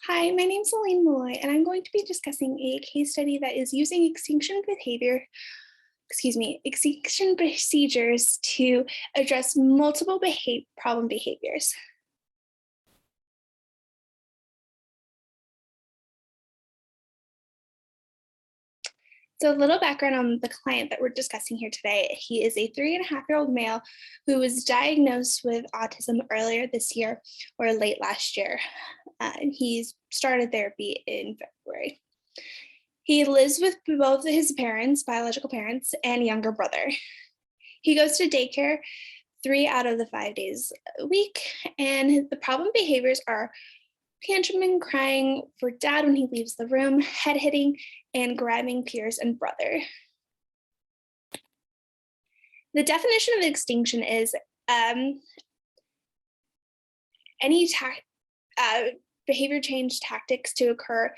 Hi, my name's Elaine Malloy, and I'm going to be discussing a case study that is using extinction procedures to address multiple problem behaviors. So, a little background on the client that we're discussing here today. He is a 3.5-year-old male who was diagnosed with autism earlier this year or late last year. And he's started therapy in February. He lives with both his parents, biological parents, and younger brother. He goes to daycare 3 out of the 5 days a week, and the problem behaviors are tantruming, crying for dad when he leaves the room, head hitting, and grabbing peers and brother. The definition of extinction is any behavior change tactics to occur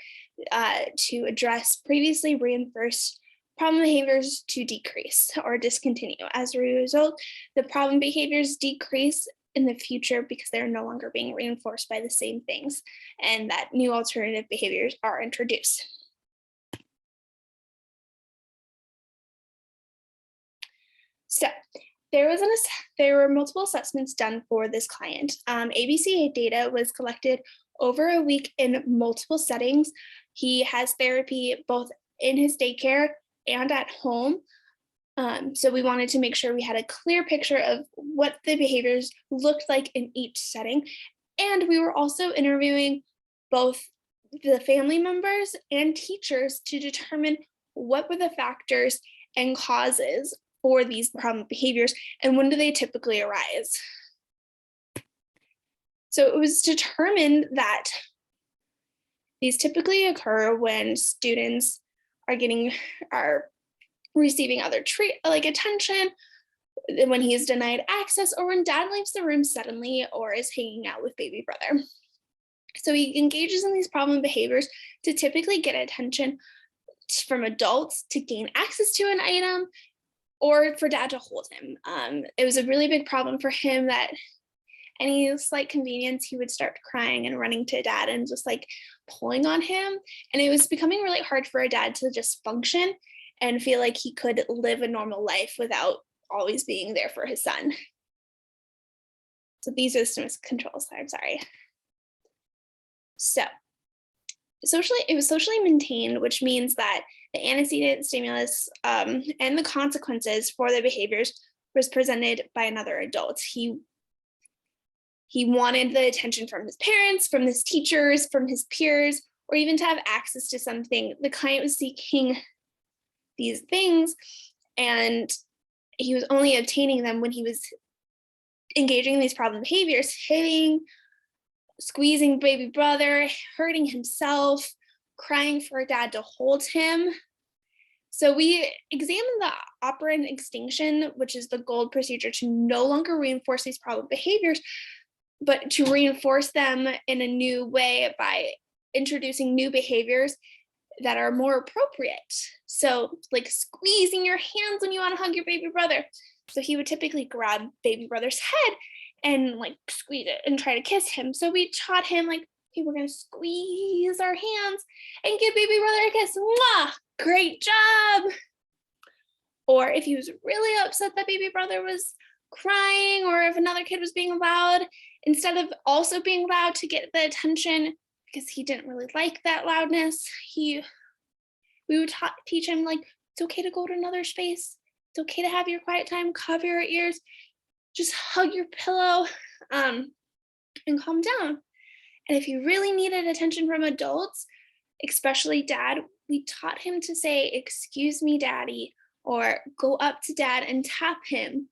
to address previously reinforced problem behaviors to decrease or discontinue. As a result, the problem behaviors decrease in the future because they're no longer being reinforced by the same things, and that new alternative behaviors are introduced. So there were multiple assessments done for this client. ABCA data was collected over a week in multiple settings. He has therapy both in his daycare and at home. So we wanted to make sure we had a clear picture of what the behaviors looked like in each setting. And we were also interviewing both the family members and teachers to determine what were the factors and causes for these problem behaviors and when do they typically arise. So it was determined that these typically occur when students are receiving other attention, when he is denied access, or when dad leaves the room suddenly or is hanging out with baby brother. So he engages in these problem behaviors to typically get attention from adults, to gain access to an item, or for dad to hold him. It was a really big problem for him that any slight convenience, he would start crying and running to dad and just pulling on him. And it was becoming really hard for a dad to just function and feel like he could live a normal life without always being there for his son. So these are some controls. I'm sorry. So it was socially maintained, which means that the antecedent stimulus and the consequences for the behaviors was presented by another adult. He wanted the attention from his parents, from his teachers, from his peers, or even to have access to something. The client was seeking these things, and he was only obtaining them when he was engaging in these problem behaviors, hitting, squeezing baby brother, hurting himself, crying for dad to hold him. So we examined the operant extinction, which is the gold procedure to no longer reinforce these problem behaviors, but to reinforce them in a new way by introducing new behaviors that are more appropriate. So squeezing your hands when you want to hug your baby brother. So he would typically grab baby brother's head and squeeze it and try to kiss him. So we taught him hey, we're gonna squeeze our hands and give baby brother a kiss. Mwah! Great job. Or if he was really upset that baby brother was crying, or if another kid was being loud, instead of also being loud to get the attention because he didn't really like that loudness, we would teach him it's okay to go to another space. It's okay to have your quiet time, cover your ears, just hug your pillow, and calm down. And if you really needed attention from adults, especially dad, we taught him to say, "Excuse me, daddy," or go up to dad and tap him.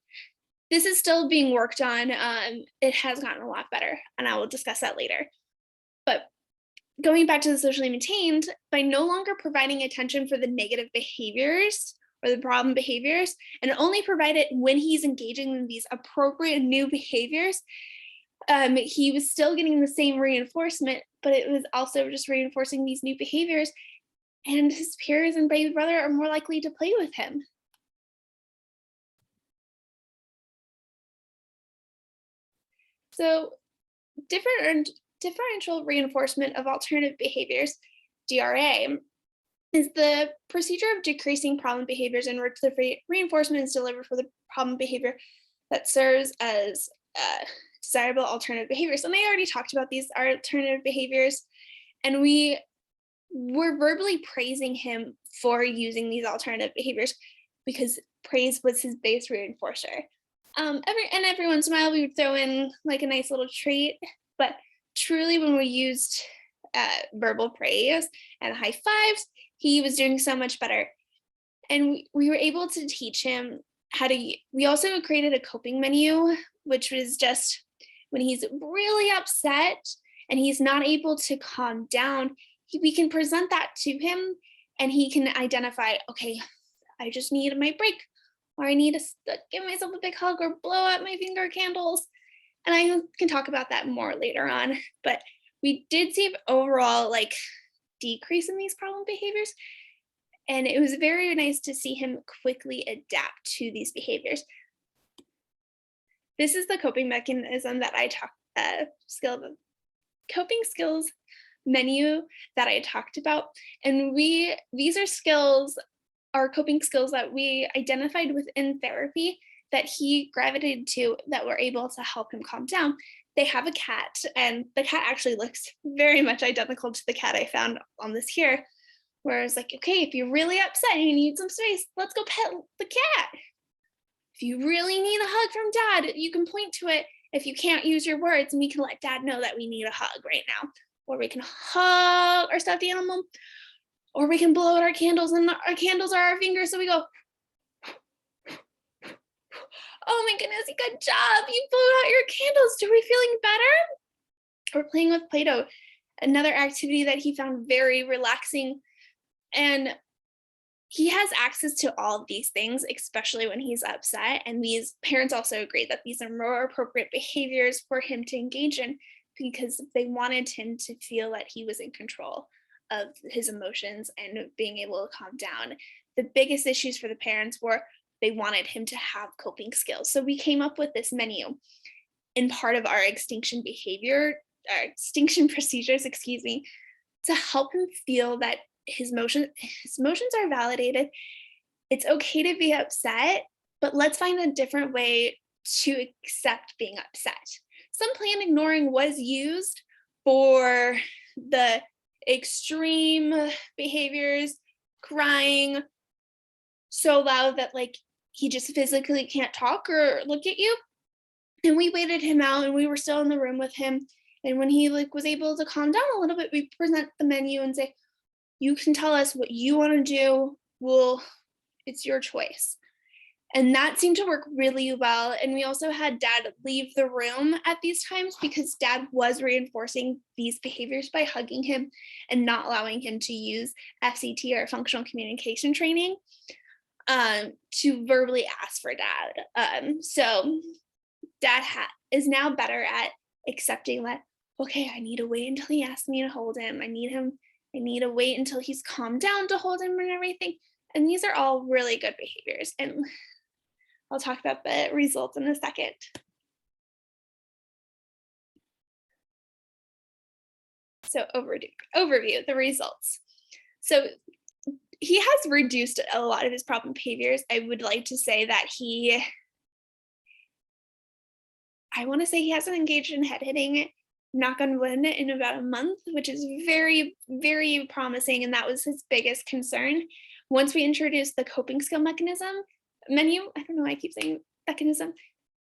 This is still being worked on. It has gotten a lot better, and I will discuss that later. But going back to the socially maintained, by no longer providing attention for the negative behaviors or the problem behaviors, and only provide it when he's engaging in these appropriate new behaviors, he was still getting the same reinforcement, but it was also just reinforcing these new behaviors, and his peers and baby brother are more likely to play with him. So different differential reinforcement of alternative behaviors, DRA, is the procedure of decreasing problem behaviors in which the reinforcement is delivered for the problem behavior that serves as desirable alternative behaviors. And I already talked about these alternative behaviors, and we were verbally praising him for using these alternative behaviors because praise was his base reinforcer. Every once in a while we would throw in like a nice little treat, but truly when we used verbal praise and high fives, he was doing so much better. And we were able to teach him how to, we also created a coping menu, which was just when he's really upset and he's not able to calm down, we can present that to him and he can identify, okay, I just need my break, or I need to give myself a big hug or blow out my finger candles. And I can talk about that more later on. But we did see overall like decrease in these problem behaviors. And it was very nice to see him quickly adapt to these behaviors. This is the coping mechanism that I talked, coping skills menu that I talked about. And these are skills, are coping skills that we identified within therapy that he gravitated to that were able to help him calm down. They have a cat, and the cat actually looks very much identical to the cat I found on this here, where it's like, okay, if you're really upset and you need some space, let's go pet the cat. If you really need a hug from dad, you can point to it if you can't use your words, and we can let dad know that we need a hug right now. Or we can hug our stuffed animal, or we can blow out our candles, and our candles are our fingers, so we go, oh my goodness, good job, you blew out your candles, are we feeling better? Or playing with Play-Doh, another activity that he found very relaxing. And he has access to all of these things, especially when he's upset. And these parents also agreed that these are more appropriate behaviors for him to engage in because they wanted him to feel that he was in control of his emotions and being able to calm down. The biggest issues for the parents were they wanted him to have coping skills. So we came up with this menu in part of our extinction procedures, to help him feel that his emotions are validated. It's okay to be upset, but let's find a different way to accept being upset. Some plan ignoring was used for the extreme behaviors, crying so loud that like he just physically can't talk or look at you. And we waited him out, and we were still in the room with him. And when he like was able to calm down a little bit, we present the menu and say, you can tell us what you want to do. It's your choice. And that seemed to work really well. And we also had dad leave the room at these times because dad was reinforcing these behaviors by hugging him and not allowing him to use FCT or functional communication training to verbally ask for dad. So dad is now better at accepting that, okay, I need to wait until he asks me to hold him. I need to wait until he's calmed down to hold him and everything. And these are all really good behaviors. And I'll talk about the results in a second. So overview, the results. So he has reduced a lot of his problem behaviors. I would like to say that I want to say he hasn't engaged in head hitting, knock on wood, in about a month, which is very, very promising. And that was his biggest concern. Once we introduced the coping skill menu, I don't know why I keep saying mechanism,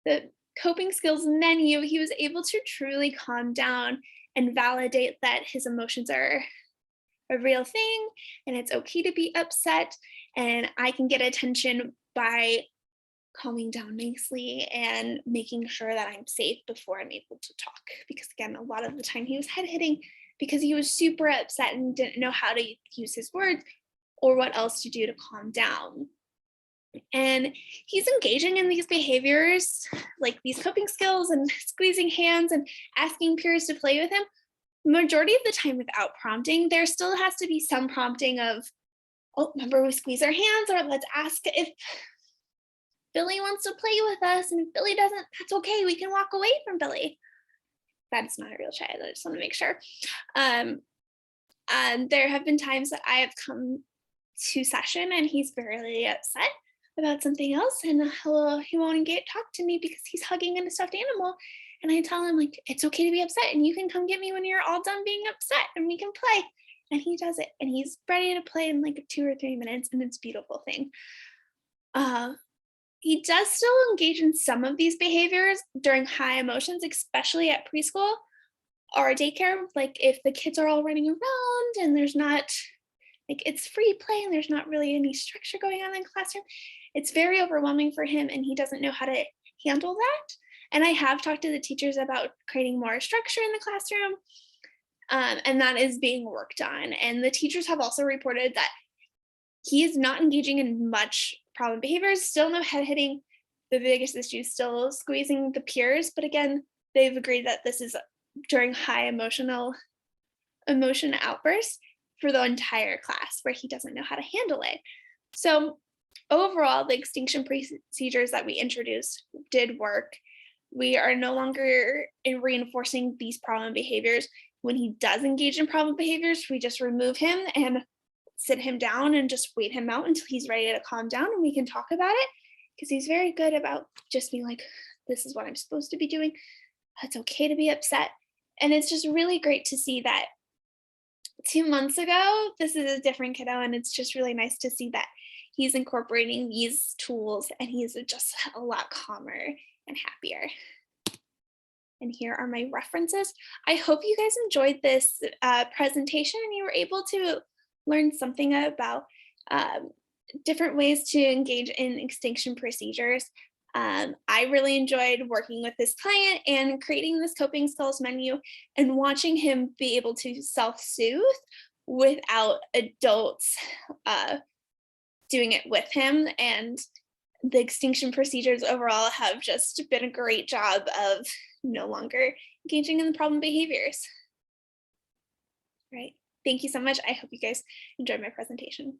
the coping skills menu, he was able to truly calm down and validate that his emotions are a real thing and it's okay to be upset. And I can get attention by calming down nicely and making sure that I'm safe before I'm able to talk. Because again, a lot of the time he was head hitting because he was super upset and didn't know how to use his words or what else to do to calm down. And he's engaging in these behaviors, like these coping skills and squeezing hands and asking peers to play with him, majority of the time without prompting. There still has to be some prompting of, oh, remember we squeeze our hands, or let's ask if Billy wants to play with us. And if Billy doesn't, that's okay. We can walk away from Billy. that is not a real child. I just want to make sure. Um, and there have been times that I have come to session and he's really upset about something else, and he won't get talk to me because he's hugging a stuffed animal. And I tell him like it's okay to be upset and you can come get me when you're all done being upset and we can play. And he does it and he's ready to play in like 2 or 3 minutes, and it's a beautiful thing. Uh, he does still engage in some of these behaviors during high emotions, especially at preschool or daycare. Like if the kids are all running around and there's not like it's free play and there's not really any structure going on in the classroom, it's very overwhelming for him and he doesn't know how to handle that. And I have talked to the teachers about creating more structure in the classroom, and that is being worked on. And the teachers have also reported that he is not engaging in much problem behaviors, still no head hitting. The biggest issue is still squeezing the peers. But again, they've agreed that this is during high emotion outbursts for the entire class where he doesn't know how to handle it. So overall, the extinction procedures that we introduced did work. We are no longer in reinforcing these problem behaviors. When he does engage in problem behaviors, we just remove him and sit him down and just wait him out until he's ready to calm down and we can talk about it, because he's very good about just being like, this is what I'm supposed to be doing. It's okay to be upset. And it's just really great to see that 2 months ago, this is a different kiddo. And it's just really nice to see that he's incorporating these tools and he's just a lot calmer and happier. And here are my references. I hope you guys enjoyed this presentation and you were able to learn something about different ways to engage in extinction procedures. I really enjoyed working with this client and creating this coping skills menu and watching him be able to self-soothe without adults doing it with him. And the extinction procedures overall have just been a great job of no longer engaging in the problem behaviors. Right. Thank you so much. I hope you guys enjoyed my presentation.